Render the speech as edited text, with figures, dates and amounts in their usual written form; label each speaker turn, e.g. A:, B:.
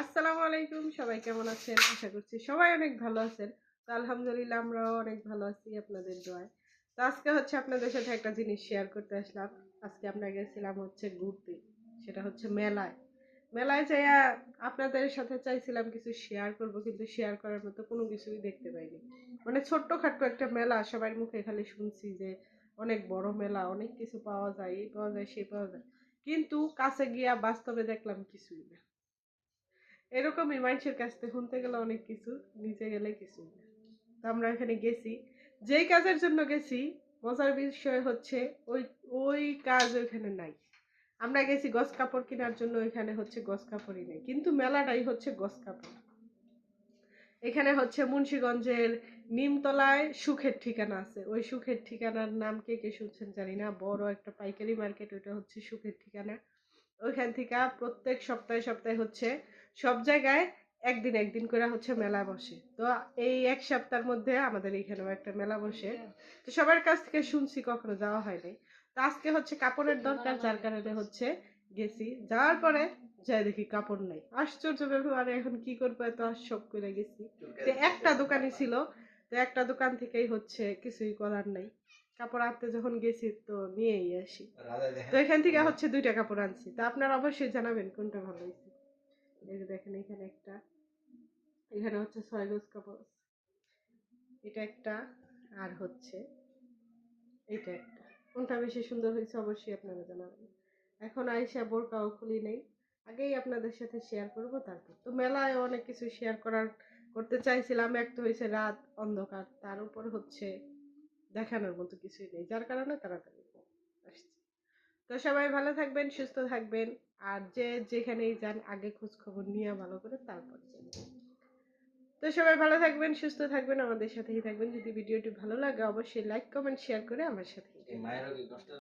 A: আসসালামু আলাইকুম, সবাই কেমন আছেন? আশা করছি সবাই অনেক ভালো আছেন। তো আলহামদুলিল্লাহ আমরাও অনেক ভালো আছি আপনাদের দোয়ায়। তো আজকে হচ্ছে আপনাদের সাথে একটা জিনিস শেয়ার করতে আসলাম। আজকে আমরা গেছিলাম হচ্ছে ঘুরতে, সেটা হচ্ছে মেলায়। মেলায় যাইয়া আপনাদের সাথে চাইছিলাম কিছু শেয়ার করব, কিন্তু শেয়ার করার মতো কোনো কিছুই দেখতে পাইনি। মানে ছোট্টখাট্ট একটা মেলা, সবার মুখে খালি শুনছি যে অনেক বড় মেলা, অনেক কিছু পাওয়া যায়, এই পাওয়া যায় সেই পাওয়া যায়, কিন্তু কাছে গিয়া বাস্তবে দেখলাম কিছুই না। এরকমই মানুষের কাছ থেকে শুনতে গেলে অনেক কিছু, নিচে গেলে কিছু না। তো আমরা এখানে গেছি, যেই কাজের জন্য গেছি, মজার বিষয় হচ্ছে ওই ওই কাজ ওইখানে নাই। আমরা গেছি গস কাপড় কেনার জন্য, ওইখানে হচ্ছে গস কাপড়ই নেই, কিন্তু মেলাটাই হচ্ছে গস কাপড়। এখানে হচ্ছে মুন্সিগঞ্জের নিমতলায় সুখের ঠিকানা আছে। ওই সুখের ঠিকানার নাম কে কে শুনছেন জানি না, বড় একটা পাইকারি মার্কেট, ওইটা হচ্ছে সুখের ঠিকানা। ওইখান থেকে প্রত্যেক সপ্তাহে সপ্তাহে হচ্ছে সব জায়গায় একদিন একদিন করে হচ্ছে মেলা বসে। তো এই এক সপ্তাহের মধ্যে আমাদের এখানেও একটা মেলা বসে। তো সবার কাছ থেকে শুনছি, কখনো যাওয়া হয় নাই। তো আজকে হচ্ছে কাপড়ের দরকার, যার কারণে হচ্ছে গেছি। যাওয়ার পরে যাই দেখি কাপড় নাই। আশ্চর্য ব্যাপার, মানে এখন কি করবো, এত আশক করে গেছি। তো একটা দোকানই ছিল, তো একটা দোকান থেকেই হচ্ছে কিছুই করার নাই। কাপড় আনতে যখন গেছি তো নিয়েই আসি। তো এখান থেকে হচ্ছে 2টা কাপড় আনছি। তো আপনারা অবশ্যই জানাবেন কোনটা ভালো হয়েছে। এই যে দেখেন, এখানে একটা, এখানে হচ্ছে 6 গজ কাপড়, এটা একটা, আর হচ্ছে এটা একটা। কোনটা বেশি সুন্দর হয়েছে অবশ্যই আপনারা জানাবেন। এখন আইসা বোরকাও খুলি নেই, আগেই আপনাদের সাথে শেয়ার করব। তারপর তো মেলায় অনেক কিছু শেয়ার করতে চাইছিলাম, এক তো হয়েছে রাত অন্ধকার, তার উপর হচ্ছে দেখানোর মতো কিছুই নেই, যার কারণে তাড়াতাড়ি আসছি। তো সবাই ভালো থাকবেন, সুস্থ থাকবেন। আর যে যেখানেই যান আগে খোঁজ খবর নিয়ে ভালো করে তারপর যান। তো সবাই ভালো থাকবেন, সুস্থ থাকবেন, আমাদের সাথেই থাকবেন। যদি ভিডিওটি ভালো লাগে অবশ্যই লাইক কমেন্ট শেয়ার করে আমার সাথেই থাকবেন।